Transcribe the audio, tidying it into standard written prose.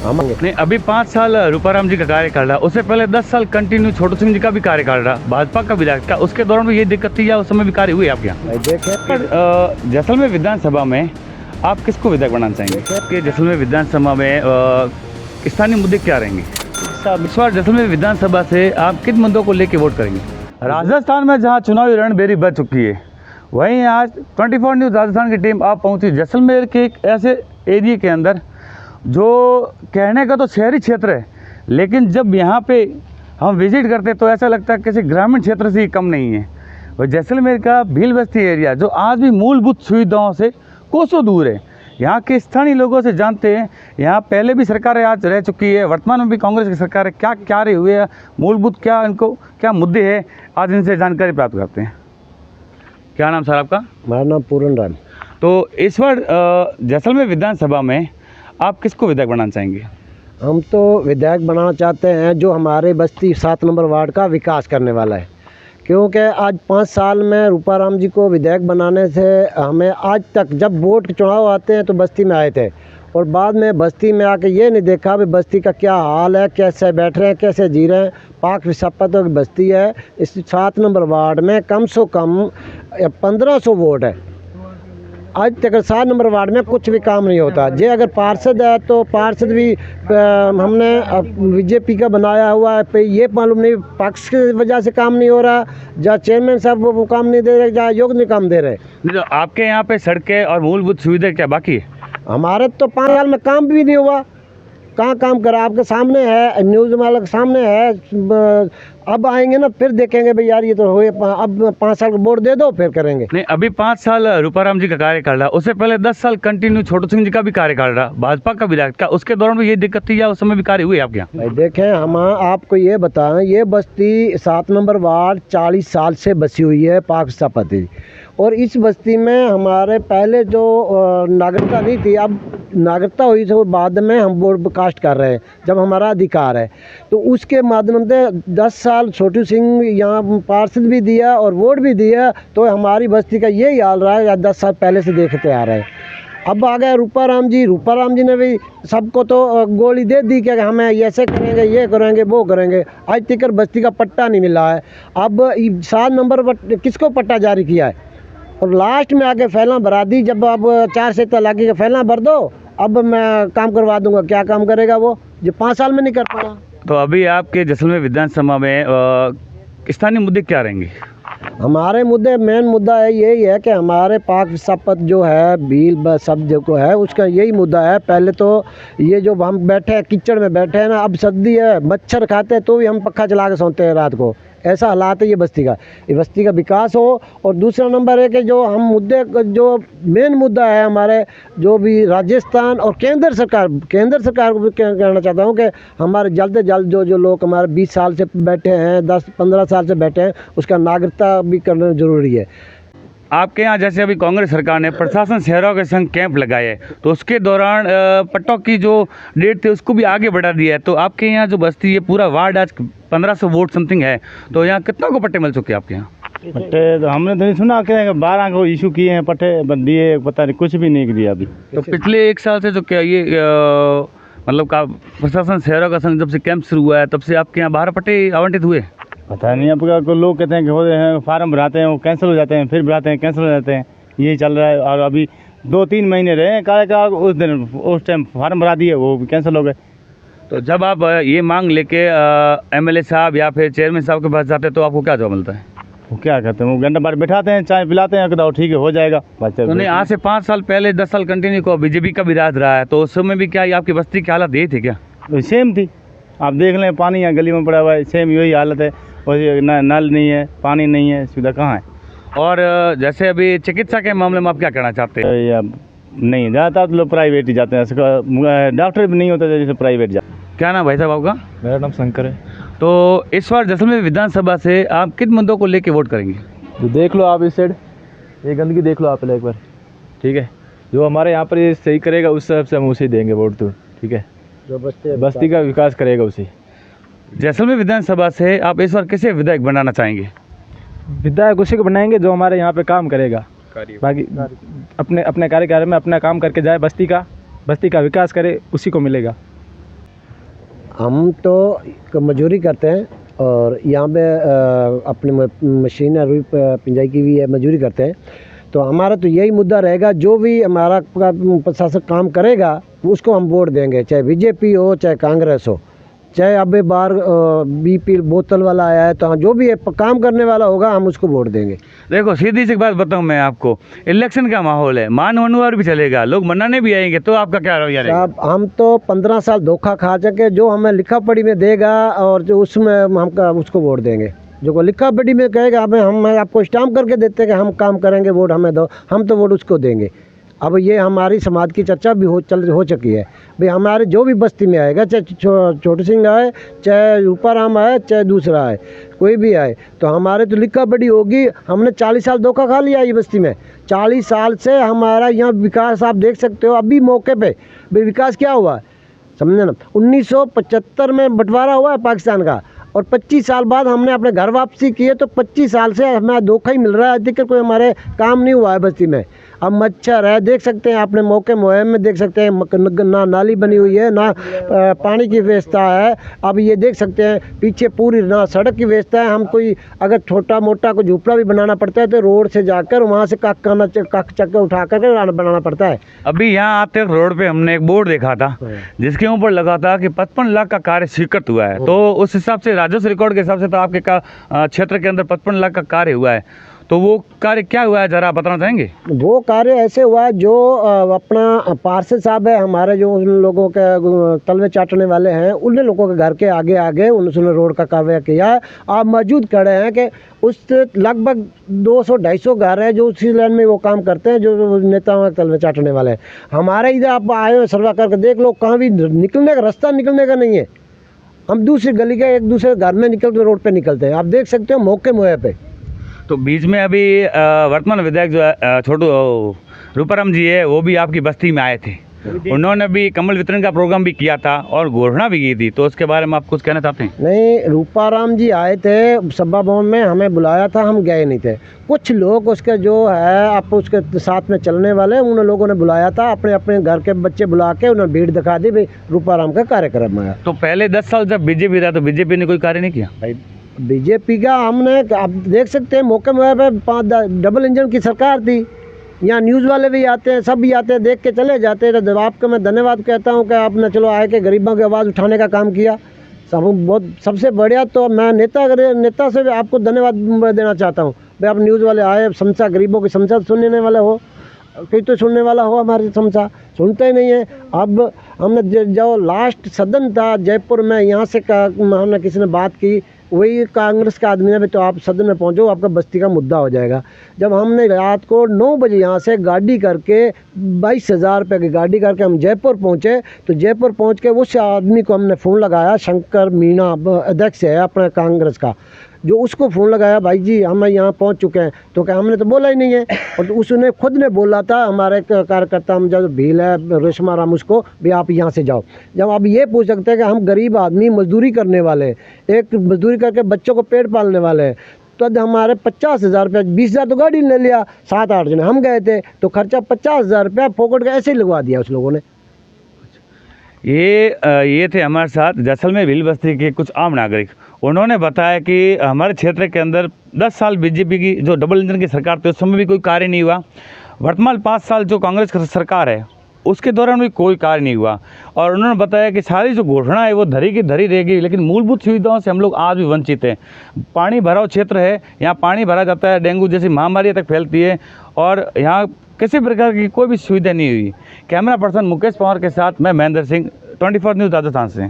हम नहीं, अभी 5 साल रूपाराम जी का कार्यकाल रहा, उससे पहले 10 साल कंटिन्यू छोटू सिंह जी का भी कार्यकाल रहा, भाजपा का विधायक का। उसके दौरान भी ये दिक्कत थी या उस समय भी कार्य हुए आपके यहाँ? देखें जैसलमेर विधानसभा में आप किसको विधायक बनाना चाहेंगे कि जैसलमेर विधानसभा में स्थानीय मुद्दे क्या रहेंगे? इस बार जैसलमेर विधानसभा से आप किन मुद्दों को लेकर वोट करेंगे? राजस्थान में जहाँ चुनावी रणभेरी बच चुकी है, वहीं आज 24 न्यूज़ राजस्थान की टीम आप पहुंची जैसलमेर के एक ऐसे एरिया के अंदर जो कहने का तो शहरी क्षेत्र है, लेकिन जब यहाँ पे हम विजिट करते तो ऐसा लगता है किसी ग्रामीण क्षेत्र से ही कम नहीं है। और जैसलमेर का भील बस्ती एरिया जो आज भी मूलभूत सुविधाओं से कोसों दूर है, यहाँ के स्थानीय लोगों से जानते हैं। यहाँ पहले भी सरकारें आज रह चुकी है, वर्तमान में भी कांग्रेस की सरकार है, क्या कार्य हुए हैं, मूलभूत क्या इनको क्या मुद्दे हैं, आज इनसे जानकारी प्राप्त करते हैं। क्या नाम सर आपका? हमारा नाम पूरन राम। तो इस बार जैसलमेर विधानसभा में आप किसको विधायक बनाना चाहेंगे? हम तो विधायक बनाना चाहते हैं जो हमारे बस्ती 7 नंबर वार्ड का विकास करने वाला है, क्योंकि आज 5 साल में रूपाराम जी को विधायक बनाने से हमें आज तक जब वोट के चुनाव आते हैं तो बस्ती में आए थे, और बाद में बस्ती में आके ये नहीं देखा भी बस्ती का क्या हाल है, कैसे बैठ रहे हैं, कैसे जी रहे हैं। पाक विसापतों की बस्ती है, इस 7 नंबर वार्ड में कम से कम 1500 वोट है। आज तक 7 नंबर वार्ड में कुछ भी काम नहीं होता। जे अगर पार्षद है तो पार्षद भी हमने बीजेपी का बनाया हुआ है, पे ये मालूम नहीं पक्ष की वजह से काम नहीं हो रहा, जहाँ चेयरमैन साहब वो काम नहीं दे रहे, जहाँ योग्य नहीं काम दे रहे। तो आपके यहाँ पे सड़कें और मूलभूत सुविधाएं क्या बाकी है? हमारे तो 5 साल में काम भी नहीं हुआ। कहाँ काम करा? आपके सामने है, न्यूज़ वाले के सामने है। अब आएंगे ना फिर देखेंगे भाई यार ये तो हुए, अब 5 साल का वोट दे दो फिर करेंगे। नहीं, अभी 5 साल रूपाराम जी का कार्यकाल रहा, उससे पहले 10 साल कंटिन्यू छोटू सिंह जी का भी कार्यकाल रहा, भाजपा का विधायक का। उसके दौरान भी ये दिक्कत थी या उस समय भी कार्य हुए आपके यहाँ? भाई देखें, हम आपको ये बताएं, ये बस्ती 7 नंबर वार्ड 40 साल से बसी हुई है पाक विस्थापति, और इस बस्ती में हमारे पहले जो नागरिकता नहीं थी, अब नागरिकता हुई तो बाद में हम वोट कास्ट कर रहे हैं जब हमारा अधिकार है। तो उसके माध्यम से 10 साल छोटू सिंह यहाँ पार्षद भी दिया और वोट भी दिया, तो हमारी बस्ती का यही हाल रहा है, या 10 साल पहले से देखते आ रहे हैं। अब आ गए रूपाराम जी ने भी सबको तो गोली दे दी कि हमें ऐसे करेंगे, ये करेंगे, वो करेंगे। आज तक बस्ती का पट्टा नहीं मिला है। अब 7 नंबर किसको पट्टा जारी किया है, और लास्ट में आके फैला भरा दी। जब अब 4 से तलाकी का फैला भर दो, अब मैं काम करवा दूंगा। क्या काम करेगा वो, जो 5 साल में नहीं कर पाया। तो अभी आपके जैसलमेर विधानसभा में स्थानीय मुद्दे क्या रहेंगे? हमारे मुद्दे, मेन मुद्दा है यही है कि हमारे पाक विस्थापत जो है भील सब जो है उसका यही मुद्दा है। पहले तो ये जो हम बैठे हैं कीचड़ में बैठे हैं ना, अब सर्दी है, मच्छर खाते हैं तो भी हम पक्खा चला के सोते हैं रात को। ऐसा हालात है ये बस्ती का विकास हो। और दूसरा नंबर है कि जो हम मुद्दे, जो मेन मुद्दा है हमारे, जो भी राजस्थान और केंद्र सरकार को भी कहना चाहता हूँ कि हमारे जल्द से जल्द जो लोग हमारे 20 साल से बैठे हैं, 10-15 साल से बैठे हैं, उसका नागरिकता भी करना ज़रूरी है। आपके यहाँ जैसे अभी कांग्रेस सरकार ने प्रशासन शहरों के संग कैंप लगाए हैं, तो उसके दौरान पट्टों की जो डेट थी उसको भी आगे बढ़ा दिया है। तो आपके यहाँ जो बस्ती है पूरा वार्ड आज 1500 वोट समथिंग है, तो यहाँ कितना को पट्टे मिल चुके हैं आपके यहाँ? पट्टे तो हमने तो नहीं सुना कि 12 को इशू किए हैं पट्टे दिए, पता नहीं कुछ भी नहीं दिया अभी। तो पिछले 1 साल से जो क्या ये मतलब का प्रशासन शहरों का संघ जब से कैंप शुरू हुआ है तब से आपके यहाँ 12 पट्टे आवंटित हुए? पता नहीं, आपका को लोग कहते हैं कि हो रहे हैं, फार्म भराते हैं वो कैंसिल हो जाते हैं, फिर भराते हैं कैंसिल हो जाते हैं, यही चल रहा है। और अभी 2-3 महीने रहे कार्यकाल, उस टाइम फार्म भरा दिए वो भी कैंसिल हो गए। तो जब आप ये मांग लेके एमएलए साहब या फिर चेयरमैन साहब के पास जाते हैं तो आपको क्या जवाब मिलता है? वो क्या कहते हैं, वो घंटा बार बैठाते हैं, चाय पिलाते हैं, कहते ठीक है हो जाएगा। तो नहीं, आज से 5 साल पहले 10 साल कंटिन्यू को बीजेपी का भी राज रहा है, तो उस समय भी क्या आपकी बस्ती की हालत यही थी क्या? तो सेम थी, आप देख लें, पानी यहाँ गली में पड़ा हुआ है, सेम यही हालत है। और नल नहीं है, पानी नहीं है, सुविधा कहाँ है? और जैसे अभी चिकित्सा के मामले में आप क्या करना चाहते हैं? या नहीं, ज़्यादातर तो लोग प्राइवेट ही जाते हैं, डॉक्टर भी नहीं होता जैसे प्राइवेट जाते। क्या नाम भाई साहब आपका? मेरा नाम शंकर है। तो इस बार जैसलमेर विधानसभा से आप किन मुद्दों को लेके वोट करेंगे? तो देख लो आप इस साइड, ये गंदगी देख लो आप पहले एक बार, ठीक है। जो हमारे यहाँ पर ये सही करेगा उस हिसाब से हम उसे देंगे वोट, तो ठीक है। जो बस्ती का विकास करेगा उसे। जैसलमेर विधानसभा से आप इस बार किसे विधायक बनाना चाहेंगे? विधायक उसी को बनाएंगे जो हमारे यहाँ पे काम करेगा, बाकी अपने कार्यकाल में अपना काम करके जाए, बस्ती का विकास करे, उसी को मिलेगा। हम तो मजदूरी करते हैं और यहाँ पे अपनी मशीन रुई पिंजाई की भी है, मजदूरी करते हैं। तो हमारा तो यही मुद्दा रहेगा, जो भी हमारा प्रशासन काम करेगा उसको हम वोट देंगे, चाहे बीजेपी हो चाहे कांग्रेस हो, चाहे अब बार बीपी बोतल वाला आया है, तो जो भी है काम करने वाला होगा हम उसको वोट देंगे। देखो सीधी सी बात बताऊं मैं आपको, इलेक्शन का माहौल है, मान मनोवार भी चलेगा, लोग मनाने भी आएंगे, तो आपका क्या रवैया रहेगा? साहब हम तो 15 साल धोखा खा चुके, जो हमें लिखा पढ़ी में देगा और जो उसमें हम उसको वोट देंगे। जो को लिखा पढ़ी में कहेगा हमें, हम आपको स्टाम्प करके देते हैं कि हम काम करेंगे, वोट हमें दो, हम तो वोट उसको देंगे। अब ये हमारी समाज की चर्चा भी हो चुकी है भाई, हमारे जो भी बस्ती में आएगा, चाहे छोटू सिंह आए, चाहे रूपाराम आए, चाहे दूसरा आए, कोई भी आए, तो हमारे तो लिखा पढ़ी होगी। हमने 40 साल धोखा खा लिया ये बस्ती में, 40 साल से हमारा यहाँ विकास आप देख सकते हो। अभी मौके पे भाई विकास क्या हुआ है समझे ना, 1975 में बंटवारा हुआ है पाकिस्तान का, और 25 साल बाद हमने अपने घर वापसी की है, तो 25 साल से हमें धोखा ही मिल रहा है, अधिकतर कोई हमारे काम नहीं हुआ है बस्ती में। अब मच्छर है, देख सकते हैं आपने मौके मुहैया में देख सकते हैं, ना नाली बनी हुई है, ना पानी की व्यवस्था है। अब ये देख सकते हैं पीछे पूरी ना सड़क की व्यवस्था है। हम कोई अगर छोटा मोटा कोई झोपड़ा भी बनाना पड़ता है तो रोड से जाकर वहाँ से कक चक्कर उठा कर बनाना पड़ता है। अभी यहाँ आते वक्त रोड पे हमने एक बोर्ड देखा था जिसके ऊपर लगा था कि 55 लाख का कार्य स्वीकृत हुआ है, तो उस हिसाब से राजस्व रिकॉर्ड के हिसाब से तो आपके क्षेत्र के अंदर 55 लाख का कार्य हुआ है, तो वो कार्य क्या हुआ है जरा बताना चाहेंगे? वो कार्य ऐसे हुआ है, जो अपना पार्षद साहब है हमारे, जो उन लोगों के तलवे चाटने वाले हैं, उन लोगों के घर के आगे आगे उन्होंने रोड का कार्य किया है। आप मौजूद खड़े हैं कि उस लगभग 200-250 घर है जो उसी लाइन में वो काम करते हैं, जो नेताओं के तलवे चाटने वाले हैं। हमारे इधर आप आए हो सर्वा करके देख लो, कहाँ भी निकलने का रास्ता निकलने का नहीं है। हम दूसरी गली के एक दूसरे घर में निकलते रोड पे निकलते हैं, आप देख सकते हो मौके मुहैया पे। तो बीच में अभी वर्तमान विधायक जो है छोटू रूपाराम जी है, वो भी आपकी बस्ती में आए थे, उन्होंने भी कमल वितरण का प्रोग्राम भी किया था और घोषणा भी की थी, तो उसके बारे में आप कुछ कहना चाहते हैं? नहीं, रूपाराम जी आए थे सभा भवन में, हमें बुलाया था, हम गए नहीं थे। कुछ लोग उसके जो है आप उसके साथ में चलने वाले, उन लोगों ने बुलाया था, अपने अपने घर के बच्चे बुला के उन्होंने भीड़ दिखा दी भाई रूपाराम का कार्यक्रम है। तो पहले 10 साल जब बीजेपी था तो बीजेपी ने कोई कार्य नहीं किया? भाई बीजेपी का हमने, आप देख सकते हैं मौके में 5 डबल इंजन की सरकार थी, यहाँ न्यूज़ वाले भी आते हैं, सब भी आते हैं, देख के चले जाते हैं। तो आपको मैं धन्यवाद कहता हूँ कि आपने चलो आए के गरीबों की आवाज़ उठाने का काम किया, सब बहुत सबसे बढ़िया। तो मैं नेता से भी आपको धन्यवाद देना चाहता हूँ भाई, आप न्यूज़ वाले आए, समस्या गरीबों की समस्या सुनने वाले हो, कोई तो सुनने वाला हो, हमारी समस्या सुनते ही नहीं है। अब हमने जो लास्ट सदन था जयपुर में, यहाँ से हमने किसी ने बात की, वही कांग्रेस का आदमी है, तो आप सदन में पहुंचो, आपका बस्ती का मुद्दा हो जाएगा। जब हमने रात को 9 बजे यहाँ से गाड़ी करके 22,000 रुपये की गाड़ी करके हम जयपुर पहुँचे, तो जयपुर पहुँच के उस आदमी को हमने फ़ोन लगाया, शंकर मीणा अध्यक्ष है अपने कांग्रेस का, जो उसको फ़ोन लगाया, भाई जी हम यहाँ पहुँच चुके हैं, तो क्या हमने तो बोला ही नहीं है। और तो उसने खुद ने बोला था, हमारे कार्यकर्ता हम जो भील है रेशमा राम, उसको भी आप यहाँ से जाओ। जब आप ये पूछ सकते हैं कि हम गरीब आदमी मजदूरी करने वाले, एक मजदूरी करके बच्चों को पेट पालने वाले हैं, तो हमारे 50,000 रुपये, 20,000 तो गाड़ी ले लिया, 7-8 जने हम गए थे, तो खर्चा 50,000 रुपया फोकट का ऐसे ही लगवा दिया उस लोगों ने। ये थे हमारे साथ जैसलमेर भील बस्ती के कुछ आम नागरिक। उन्होंने बताया कि हमारे क्षेत्र के अंदर 10 साल बीजेपी की जो डबल इंजन की सरकार थी उस समय भी कोई कार्य नहीं हुआ। वर्तमान 5 साल जो कांग्रेस की सरकार है उसके दौरान भी कोई कार्य नहीं हुआ, और उन्होंने बताया कि सारी जो घोषणा है वो धरी की धरी रहेगी, लेकिन मूलभूत सुविधाओं से हम लोग आज भी वंचित हैं। पानी भराव क्षेत्र है, यहाँ पानी भरा जाता है, डेंगू जैसी महामारी तक फैलती है, और यहाँ किसी प्रकार की कोई भी सुविधा नहीं हुई। कैमरा पर्सन मुकेश पवार के साथ मैं महेंद्र सिंह, 24 न्यूज़ राजस्थान से।